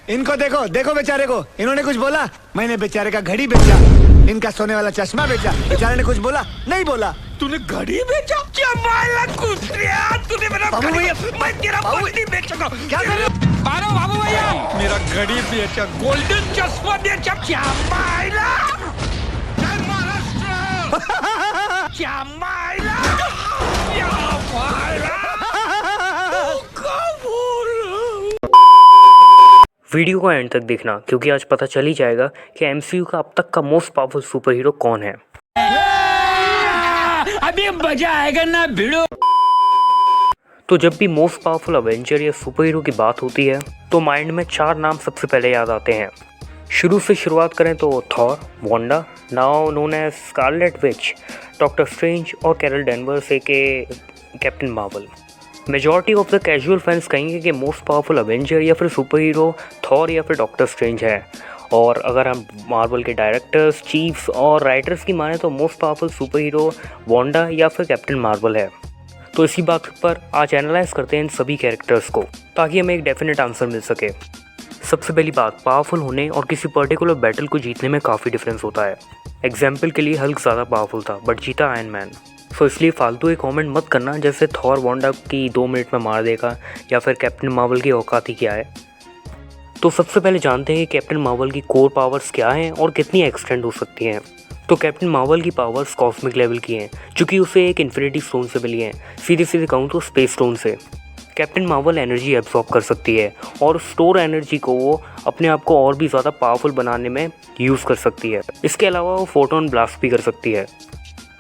इनको देखो देखो बेचारे को, इन्होंने कुछ बोला? मैंने बेचारे का घड़ी बेचा, इनका सोने वाला चश्मा बेचा, बेचारे ने कुछ बोला? नहीं बोला। तूने घड़ी बेचा? क्या माला कुत्रिया, तूने मेरा घड़ी, मैं तेरा घड़ी बेचूंगा। क्या कर रहे हो? मारो बाबू भैया, मेरा घड़ी बेचा, गोल्डन चश्मा बेचा। क्या माला, जय महाराष्ट्र, क्या माला, क्या माला। वीडियो को एंड तक देखना क्योंकि आज पता चल ही जाएगा कि एमसीयू का अब तक का मोस्ट पावरफुल सुपर हीरो कौन है। अभी मजा आएगा ना भिड़ो। तो जब भी मोस्ट पावरफुल अवेंजर या सुपर हीरो की बात होती है तो माइंड में 4 नाम सबसे पहले याद आते हैं। शुरू से शुरुआत करें तो Thor, Wanda now known as Scarlet Witch, Doctor Strange और कैरल डेनवर्स के Captain Marvel. Majority of the casual fans कहेंगे कि मोस्ट पावरफुल अवेंजर या फिर सुपर हीरो थॉर या फिर डॉक्टर स्ट्रेंज है। और अगर हम मार्वल के डायरेक्टर्स, चीफ्स और राइटर्स की माने तो most powerful super hero Wanda या फिर कैप्टन मार्वल है। तो इसी बात पर आज एनालाइज करते हैं इन सभी कैरेक्टर्स को ताकि हमें एक डेफिनेट आंसर मिल सके। सबसे पहली बात, पावरफुल होने और किसी पर्टिकुलर बैटल को जीतने में काफ़ी डिफरेंस होता है। एग्जाम्पल के लिए हल्क ज़्यादा पावरफुल था बट जीता आयरन मैन। सो इसलिए फालतू एक कमेंट मत करना जैसे थॉर वांडा की 2 मिनट में मार देगा या फिर कैप्टन मार्वल की औकात ही क्या है। तो सबसे पहले जानते हैं कि कैप्टन मार्वल की कोर पावर्स क्या हैं और कितनी एक्सटेंड हो सकती हैं। तो कैप्टन मार्वल की पावर्स कॉस्मिक लेवल की हैं जो कि उसे एक इन्फिनिटी स्टोन से मिली हैं। सीधे सीधे कहूँ तो स्पेस स्टोन से। कैप्टन मार्वल एनर्जी एब्जॉर्ब कर सकती है और स्टोर एनर्जी को वो अपने आप को और भी ज़्यादा पावरफुल बनाने में यूज़ कर सकती है। इसके अलावा वो फोटोन ब्लास्ट भी कर सकती है।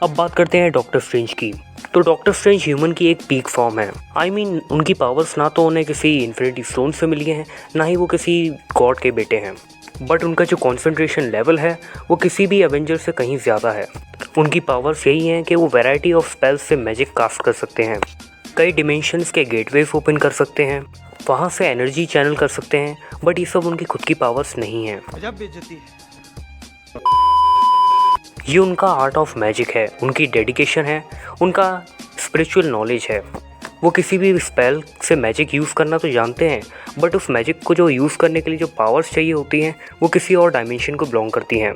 अब बात करते हैं डॉक्टर स्ट्रेंज की। तो डॉक्टर स्ट्रेंज ह्यूमन की एक पीक फॉर्म है। आई मीन उनकी पावर्स ना तो उन्हें किसी इन्फिनिटी स्टोन से मिली हैं ना ही वो किसी गॉड के बेटे हैं, बट उनका जो कॉन्सेंट्रेशन लेवल है वो किसी भी एवेंजर से कहीं ज़्यादा है। उनकी पावर्स यही हैं कि वो वैरायटी ऑफ स्पेल्स से मैजिक कास्ट कर सकते हैं, कई डिमेंशंस के गेटवेज ओपन कर सकते हैं, वहाँ से एनर्जी चैनल कर सकते हैं, बट ये सब उनकी खुद की पावर्स नहीं हैं। ये उनका आर्ट ऑफ मैजिक है, उनकी डेडिकेशन है, उनका स्पिरिचुअल नॉलेज है। वो किसी भी स्पेल से मैजिक यूज़ करना तो जानते हैं बट उस मैजिक को जो यूज़ करने के लिए जो पावर्स चाहिए होती हैं वो किसी और डायमेंशन को बिलोंग करती हैं।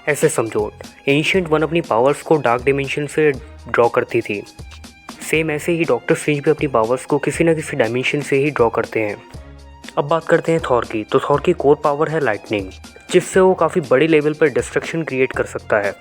ऐसे समझो एंशिएंट वन अपनी पावर्स को डार्क डायमेंशन से ड्रॉ करती थी, सेम ऐसे ही डॉक्टर स्ट्रेंज भी अपनी पावर्स को किसी न किसी डायमेंशन से ही ड्रॉ करते हैं। अब बात करते हैं थॉर की। तो थॉर की कोर पावर है लाइटनिंग, जिससे वो काफ़ी बड़े लेवल पर डिस्ट्रक्शन क्रिएट कर सकता है।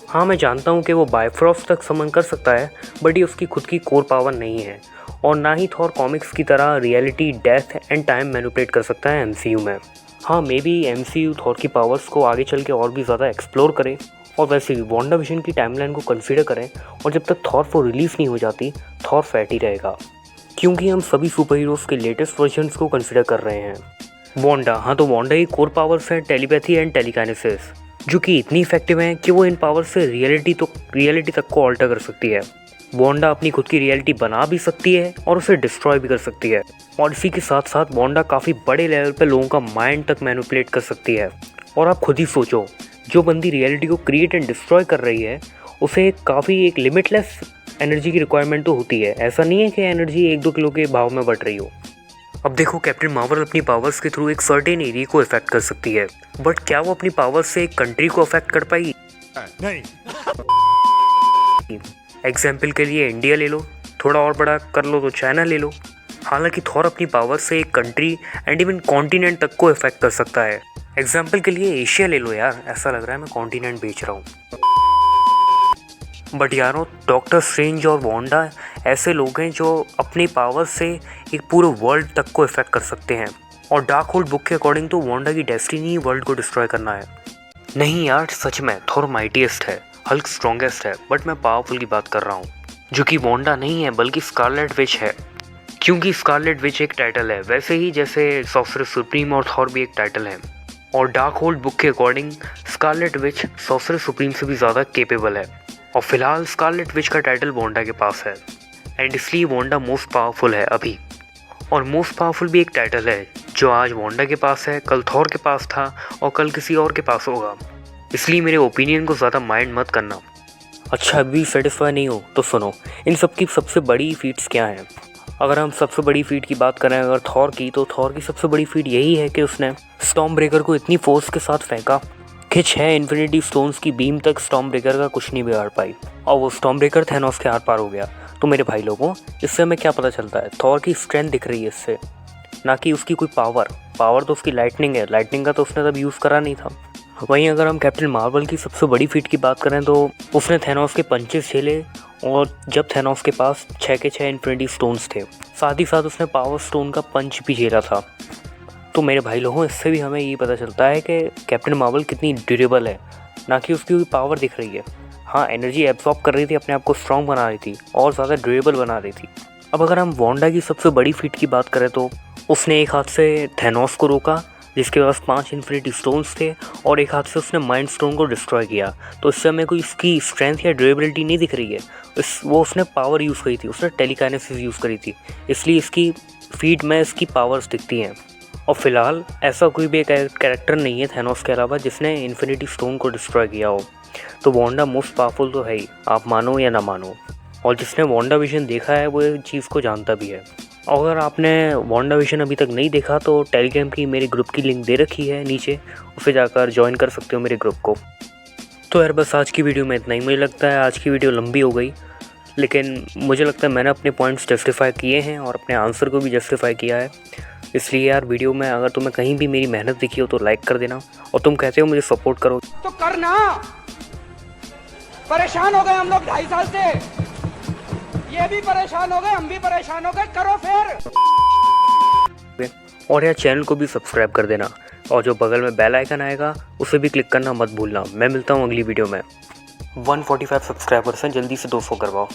हाँ मैं जानता हूँ कि वो बायफ्रॉस्ट तक समन कर सकता है बट ये उसकी खुद की कोर पावर नहीं है और ना ही थॉर कॉमिक्स की तरह reality, death and time manipulate कर सकता है एमसीयू में। हाँ मे बी एमसीयू थॉर की पावर्स को आगे चल के और भी ज़्यादा एक्सप्लोर करे और वैसे भी वांडा विजन की टाइमलाइन को कंसीडर करें और जब तक थॉर 4 रिलीज़ नहीं हो जाती थॉर फैट ही रहेगा, क्योंकि हम सभी सुपर हीरोज़ के लेटेस्ट वर्जन्स को कंसीडर कर रहे हैं। वांडा, हाँ तो वांडा की कोर पावर्स हैं टेलीपैथी एंड टेलीकाइनेसिस, जो कि इतनी इफेक्टिव हैं कि वो इन पावर से रियलिटी तक को ऑल्टर कर सकती है। वांडा अपनी खुद की रियलिटी बना भी सकती है और उसे डिस्ट्रॉय भी कर सकती है और इसी के साथ साथ वांडा काफ़ी बड़े लेवल पे लोगों का माइंड तक मैनिपुलेट कर सकती है। और आप खुद ही सोचो, जो बंदी रियलिटी को क्रिएट एंड डिस्ट्रॉय कर रही है उसे काफ़ी एक लिमिटलेस एनर्जी की रिक्वायरमेंट तो होती है। ऐसा नहीं है कि एनर्जी 1-2 किलो के भाव में बढ़ रही हो। अब देखो कैप्टन मार्वल अपनी पावर्स के थ्रू एक सर्टेन एरिया को इफेक्ट कर सकती है बट क्या वो अपनी पावर्स से एक कंट्री को अफेक्ट कर पाएगी? नहीं। एग्जाम्पल के लिए इंडिया ले लो, थोड़ा और बड़ा कर लो तो चाइना ले लो। हालांकि थॉर अपनी पावर से एक कंट्री एंड इवन कॉन्टिनेंट तक को इफेक्ट कर सकता है। एग्जाम्पल के लिए एशिया ले लो यार, ऐसा लग रहा है मैं कॉन्टिनेंट बेच रहा हूँ। बट यारों डॉक्टर स्ट्रेंज और वांडा ऐसे लोग हैं जो अपनी पावर से एक पूरे वर्ल्ड तक को इफेक्ट कर सकते हैं और डार्क होल्ड बुक के अकॉर्डिंग तो वांडा की डेस्टिनी ही वर्ल्ड को डिस्ट्रॉय करना है। नहीं यार सच में थॉर माइटीएस्ट है, हल्क स्ट्रॉन्गेस्ट है, बट मैं पावरफुल की बात कर रहा हूँ जो कि वांडा नहीं है बल्कि स्कारलेट विच है, क्योंकि स्कारलेट विच एक टाइटल है वैसे ही जैसे सॉर्सरेस सुप्रीम और थॉर भी एक टाइटल है। और डार्क होल्ड बुक के अकॉर्डिंग स्कारलेट विच सॉर्सरेस सुप्रीम से भी ज़्यादा केपेबल है और फिलहाल स्कारलेट विच का टाइटल वांडा के पास है एंड इसलिए वांडा मोस्ट पावरफुल है अभी। और मोस्ट पावरफुल भी एक टाइटल है जो आज वांडा के पास है, कल थॉर के पास था और कल किसी और के पास होगा। इसलिए मेरे ओपिनियन को ज़्यादा माइंड मत करना। अच्छा अभी सेटिस्फाई नहीं हो तो सुनो, इन सब की सबसे बड़ी फीट्स क्या हैं। अगर हम सबसे बड़ी फीट की बात करें अगर थॉर की, तो थॉर की सबसे बड़ी फीट यही है कि उसने स्टॉर्म ब्रेकर को इतनी फोर्स के साथ फेंका कि 6 इन्फिनिटी स्टोन्स की बीम तक स्टॉर्म ब्रेकर का कुछ नहीं बिगाड़ पाई और वो स्टॉर्म ब्रेकर थैनोस के आर पार हो गया। तो मेरे भाई लोगों, इससे हमें क्या पता चलता है, थॉर की स्ट्रेंथ दिख रही है इससे, ना कि उसकी कोई पावर तो उसकी लाइटनिंग है। लाइटनिंग का तो उसने तब यूज़ करा नहीं था। वहीं अगर हम कैप्टन मार्वल की सबसे बड़ी फीट की बात करें तो उसने थैनोस के पंचेस झेले और जब थैनोस के पास 6 के 6 इन्फिनिटी स्टोन्स थे, साथ ही साथ उसने पावर स्टोन का पंच भी झेला था। तो मेरे भाई लोगों, इससे भी हमें ये पता चलता है कि कैप्टन मार्वल कितनी ड्यूरेबल है, ना कि उसकी कोई पावर दिख रही है। हाँ, एनर्जी एब्जॉर्ब कर रही थी, अपने आप को स्ट्रॉन्ग बना रही थी और ज़्यादा ड्यूरेबल बना रही थी। अब अगर हम वांडा की सबसे बड़ी फीट की बात करें तो उसने एक हाथ से थैनोस को रोका जिसके पास 5 इन्फिनिटी स्टोन्स थे और एक हाथ से उसने माइंड स्टोन को डिस्ट्रॉय किया। तो इससे हमें कोई इसकी स्ट्रेंथ या ड्यूरेबिलिटी नहीं दिख रही है। वो उसने पावर यूज़ करी थी, उसने टेलीकाइनेसिस यूज़ करी थी, इसलिए इसकी फीट में इसकी पावर्स दिखती हैं। और फिलहाल ऐसा कोई भी कैरेक्टर नहीं है थैनोस के अलावा जिसने इन्फिनिटी स्टोन को डिस्ट्रॉय किया हो। तो वांडा मोस्ट पावरफुल तो है ही, आप मानो या ना मानो। और जिसने वांडा विजन देखा है वो इस चीज़ को जानता भी है। और अगर आपने वांडा विजन अभी तक नहीं देखा तो टेलीग्राम की मेरे ग्रुप की लिंक दे रखी है नीचे, उसे जाकर ज्वाइन कर सकते हो मेरे ग्रुप को। तो यार बस आज की वीडियो में इतना ही। मुझे लगता है आज की वीडियो लंबी हो गई, लेकिन मुझे लगता है मैंने अपने पॉइंट्स जस्टिफाई किए हैं और अपने आंसर को भी जस्टिफाई किया है। इसलिए यार वीडियो में अगर तुम्हें कहीं भी मेरी मेहनत दिखी हो तो लाइक कर देना, और तुम कहते हो मुझे सपोर्ट करो तो करना। परेशान हो गए हम लोग 2.5 साल से, ये भी परेशान हो गए, हम भी परेशान हो गए, करो फिर। और यार चैनल को भी सब्सक्राइब कर देना और जो बगल में बेल आइकन आएगा उसे भी क्लिक करना मत भूलना। मैं मिलता हूँ अगली वीडियो में। 145 सब्सक्राइबर्स हैं, जल्दी से 200 करवाओ।